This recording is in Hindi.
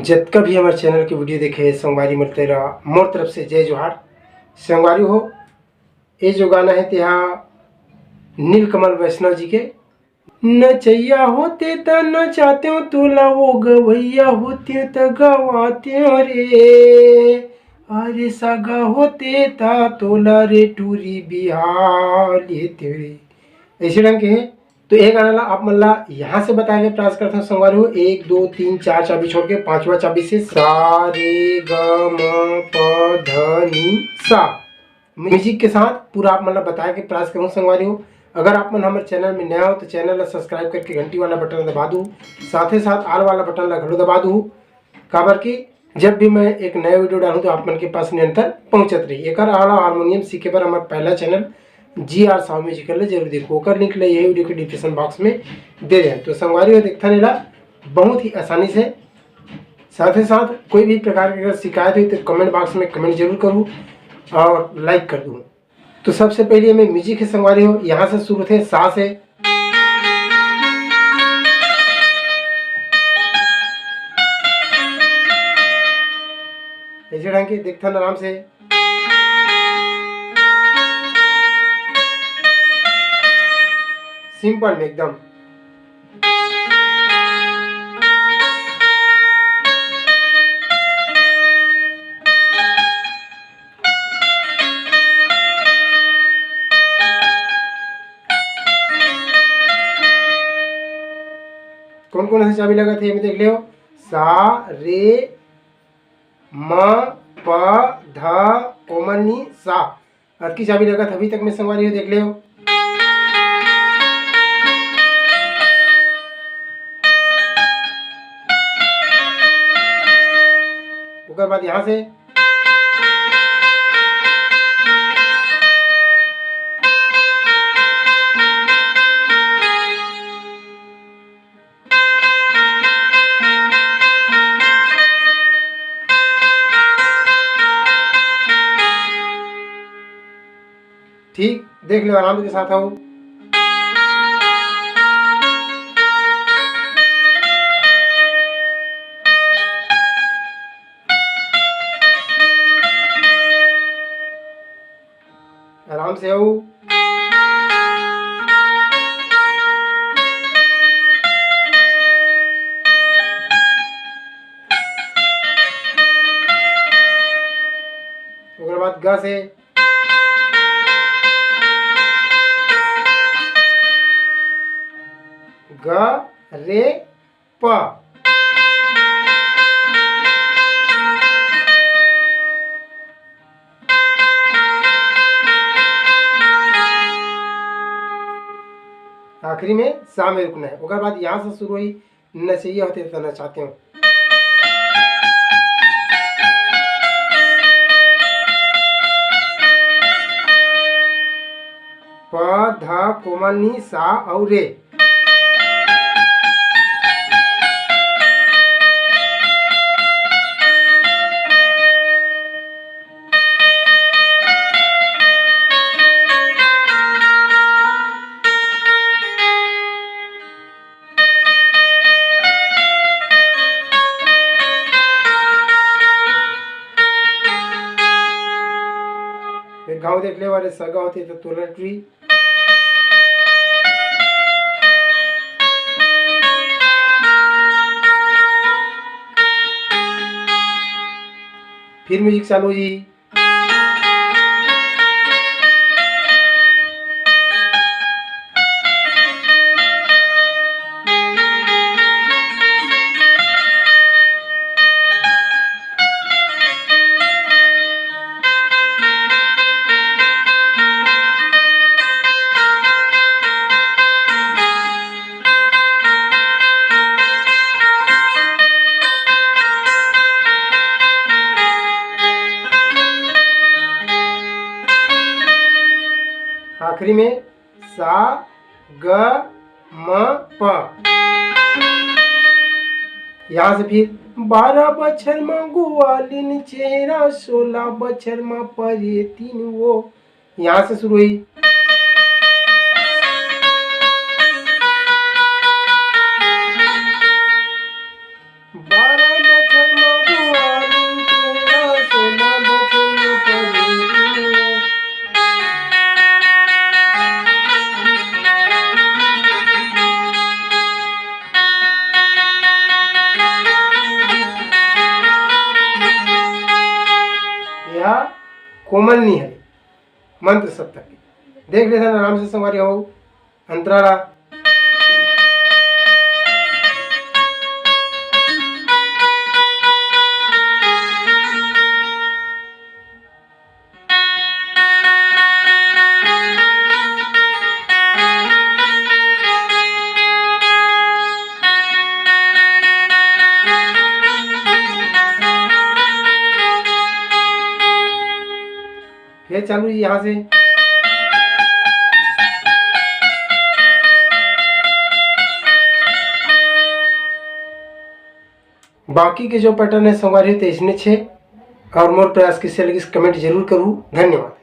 जितना भी हमारे चैनल की वीडियो देखे संगवारी मोर तेरा मोर तरफ से जय जोहार। संगवारी हो ये जो गाना है तेहा नीलकमल वैष्णव जी के नचैया होते त नचाते हो तोला वो गवैया होते त गवाते हो रे अरे सागा होते ता तोला रे टूरी बिहार लेते रे। ऐसे ढंग के हैं। तो ये गाना ला आप मल्ला यहाँ से बताए गए प्रयास करते हैं संगवारी हो 1 2 3 4 चाबी छोड़ के 5वां चाबी से सा रे ग म प ध नि सा म्यूजिक के साथ पूरा आप मतलब बताए के प्रयास करूँ संगवारी हो। अगर आप मन हमारे चैनल में नया हो तो चैनल ला सब्सक्राइब करके घंटी वाला बटन दबा दूँ, साथ ही साथ आल वाला बटन ला घड़ो दबा दूँ काबर की जब भी मैं एक नया वीडियो डालूँ तो आप मन के पास निरंतर पहुँचत रही। एक हारमोनियम सीखे पर हमारा पहला चैनल GR साउंड म्यूजिकल जरूर देखो कर लिंक ले यही वीडियो के डिस्क्रिप्शन बॉक्स में दे दें। तो संगवारी हो देखता नहीं ला बहुत ही आसानी से। साथ ही साथ कोई भी प्रकार की अगर शिकायत हुई तो कमेंट बॉक्स में कमेंट जरूर करूँ और लाइक कर दूँ। तो सबसे पहले मैं म्यूजिक है संगवारी हो यहाँ से शुरू थे सा से ऐसे ढंग के देखता आराम से सिंपल में एकदम कौन कौन से चाबी लगा थे मैं देख लियो सा रे म प ध कोमल नी सा आज की चाबी लगा था अभी तक मैं संगवारी हो देख लियो। उसके बाद यहाँ से ठीक देख लो आराम के साथ आओ। आराम से आओ। उसके बाद ग से ग रे प आखिरी में सा में रुकना है। उसके बाद यहाँ से शुरू हुई नचैया होते तो नचाते हो प ध कोमल नी सा और रे। फिर गाँव देख ले वाले सगा होती है तो तोला ट्री फिर म्यूजिक चालू जी। आखिरी में सा ग म प। यहाँ से फिर 12 बछर में गुआलिन चेहरा 16 बछर में परे तीन वो। यहाँ से शुरू हुई 12 बछर कोमल नहीं है मंत्र सप्तक के। देख लेते हैं आराम से संगवारी हो अंतराला। फिर चालू जी यहाँ से। बाकी के जो पैटर्न है संगवारी तो इसने छे और मोर प्रयास किसी लगी कमेंट जरूर करूँ। धन्यवाद।